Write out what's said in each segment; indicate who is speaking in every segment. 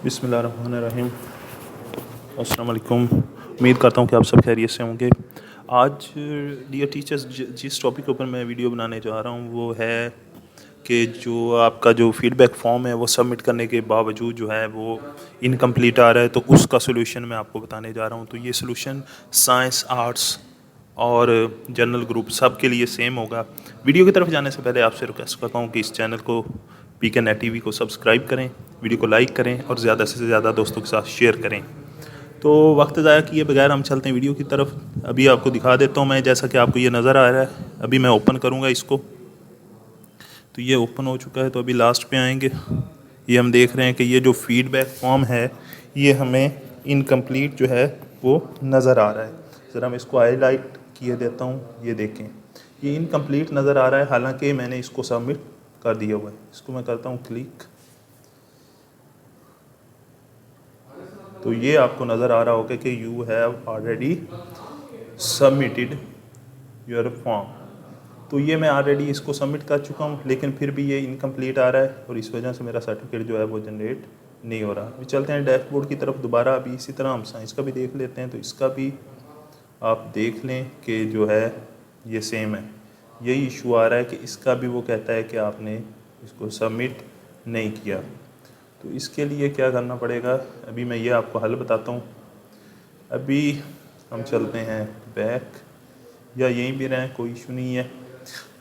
Speaker 1: बिस्मिल्लाहिर्रहमानिर्रहीम। अस्सलाम वालेकुम। उम्मीद करता हूँ कि आप सब खैरियत से होंगे। आज डियर टीचर्स, जिस टॉपिक के ऊपर मैं वीडियो बनाने जा रहा हूँ वो है कि जो आपका जो फीडबैक फॉर्म है वो सबमिट करने के बावजूद जो है वो इनकम्प्लीट आ रहा है, तो उसका सोल्यूशन मैं आपको बताने जा रहा हूँ। तो ये सोल्यूशन साइंस, आर्ट्स और जनरल ग्रुप सब के लिए सेम होगा। वीडियो की तरफ जाने से पहले आपसे रिक्वेस्ट करता हूँ कि इस चैनल को पीके नेट टीवी को सब्सक्राइब करें, वीडियो को लाइक करें और ज़्यादा से ज़्यादा दोस्तों के साथ शेयर करें। तो वक्त ज़ाया किए बगैर हम चलते हैं वीडियो की तरफ। अभी आपको दिखा देता हूँ मैं, जैसा कि आपको ये नज़र आ रहा है। अभी मैं ओपन करूँगा इसको, तो ये ओपन हो चुका है। तो अभी लास्ट पे आएंगे, ये हम देख रहे हैं कि ये जो फीडबैक फॉर्म है ये हमें इनकम्प्लीट जो है वो नज़र आ रहा है। ज़रा मैं इसको हाईलाइट किए देता हूँ, ये देखें ये इनकम्प्लीट नज़र आ रहा है, हालांकि मैंने इसको सबमिट कर दिया हुआ है। इसको मैं करता हूँ क्लिक, तो ये आपको नज़र आ रहा होगा कि you have already submitted your form. तो ये मैं ऑलरेडी इसको सबमिट कर चुका हूँ, लेकिन फिर भी ये इनकम्प्लीट आ रहा है और इस वजह से मेरा सर्टिफिकेट जो है वो जनरेट नहीं हो रहा। अभी चलते हैं डैशबोर्ड की तरफ दोबारा। अभी इसी तरह हम साइंस का भी देख लेते हैं, तो इसका भी आप देख लें कि जो है ये सेम है। यही इशू आ रहा है कि इसका भी वो कहता है कि आपने इसको सबमिट नहीं किया। तो इसके लिए क्या करना पड़ेगा, अभी मैं ये आपको हल बताता हूँ। अभी हम चलते हैं बैक, या यहीं भी रहें, कोई इशू नहीं है।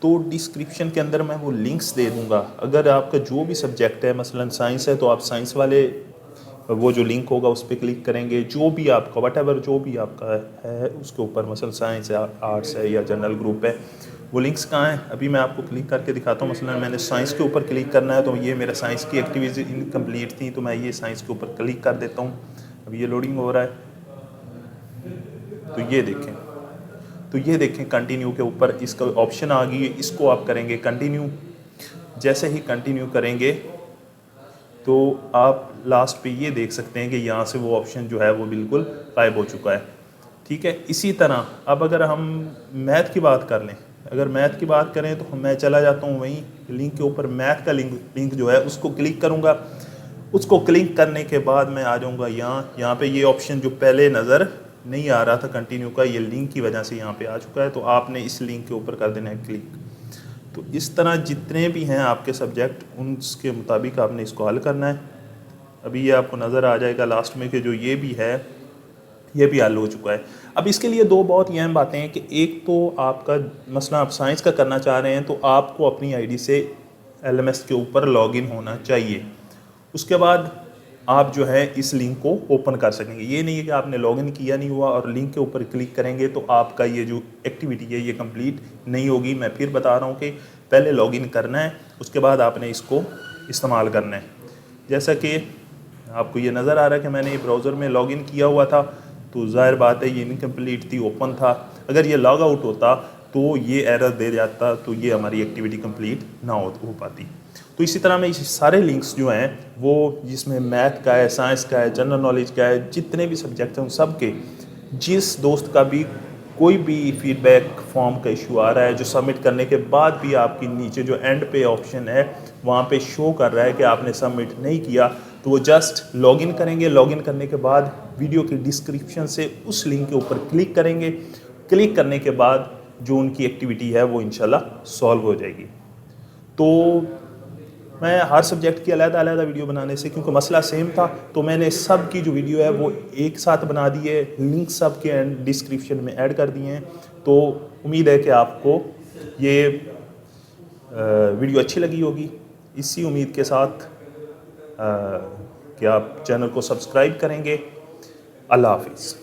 Speaker 1: तो डिस्क्रिप्शन के अंदर मैं वो लिंक्स दे दूँगा। अगर आपका जो भी सब्जेक्ट है, मसलन साइंस है, तो आप साइंस वाले वो जो लिंक होगा उस पर क्लिक करेंगे। जो भी आपका वट जो भी आपका है उसके ऊपर, मसलन साइंस है, आर्ट्स है या जनरल ग्रुप है, वो लिंक्स कहाँ हैं अभी मैं आपको क्लिक करके दिखाता हूँ। मसलन मैंने साइंस के ऊपर क्लिक करना है, तो ये मेरा साइंस की एक्टिविटी इनकम्प्लीट थी, तो मैं ये साइंस के ऊपर क्लिक कर देता हूँ। अभी ये लोडिंग हो रहा है, तो ये देखें कंटिन्यू के ऊपर इसका ऑप्शन आ गई है। इसको आप करेंगे कंटिन्यू। जैसे ही कंटिन्यू करेंगे तो आप लास्ट पे ये देख सकते हैं कि यहाँ से वो ऑप्शन जो है वो बिल्कुल गायब हो चुका है। ठीक है, इसी तरह अब अगर हम मैथ की बात कर लें, अगर मैथ की बात करें तो मैं चला जाता हूँ वहीं लिंक के ऊपर, मैथ का लिंक जो है उसको क्लिक करूँगा। उसको क्लिक करने के बाद मैं आ जाऊँगा यहाँ पे ये ऑप्शन जो पहले नज़र नहीं आ रहा था कंटिन्यू का, ये लिंक की वजह से यहाँ पे आ चुका है। तो आपने इस लिंक के ऊपर कर देना है क्लिक। तो इस तरह जितने भी हैं आपके सब्जेक्ट, उसके मुताबिक आपने इसको हल करना है। अभी ये आपको नज़र आ जाएगा लास्ट में कि जो ये भी है ये भी हल हो चुका है। अब इसके लिए दो बहुत ही अहम बातें हैं कि एक तो आपका मसला आप साइंस का करना चाह रहे हैं, तो आपको अपनी आईडी से एलएमएस के ऊपर लॉगिन होना चाहिए। उसके बाद आप जो है इस लिंक को ओपन कर सकेंगे। ये नहीं है कि आपने लॉगिन किया नहीं हुआ और लिंक के ऊपर क्लिक करेंगे तो आपका ये जो एक्टिविटी है ये कंप्लीट नहीं होगी। मैं फिर बता रहा हूँ कि पहले लॉगिन करना है, उसके बाद आपने इसको इस्तेमाल करना है। जैसा कि आपको ये नज़र आ रहा है कि मैंने ये ब्राउज़र में लॉगिन किया हुआ था, तो ज़ाहिर बात है ये इनकम्प्लीट थी, ओपन था। अगर ये लॉग आउट होता तो ये एरर दे जाता, तो ये हमारी एक्टिविटी कंप्लीट ना हो पाती। तो इसी तरह में इस सारे लिंक्स जो हैं वो, जिसमें मैथ का है, साइंस का है, जनरल नॉलेज का है, जितने भी सब्जेक्ट हैं उन सब के, जिस दोस्त का भी कोई भी फीडबैक फॉर्म का इशू आ रहा है, जो सबमिट करने के बाद भी आपकी नीचे जो एंड पे ऑप्शन है वहाँ पे शो कर रहा है कि आपने सबमिट नहीं किया, तो वो जस्ट लॉगिन करेंगे। लॉगिन करने के बाद वीडियो की डिस्क्रिप्शन से उस लिंक के ऊपर क्लिक करेंगे। क्लिक करने के बाद जो उनकी एक्टिविटी है वो इंशाल्लाह सॉल्व हो जाएगी। तो मैं हर सब्जेक्ट की अलग-अलग वीडियो बनाने से, क्योंकि मसला सेम था, तो मैंने सब की जो वीडियो है वो एक साथ बना दी है। लिंक सब के डिस्क्रिप्शन में ऐड कर दिए हैं। तो उम्मीद है कि आपको ये वीडियो अच्छी लगी होगी। इसी उम्मीद के साथ कि आप चैनल को सब्सक्राइब करेंगे। अल्लाह हाफिज़।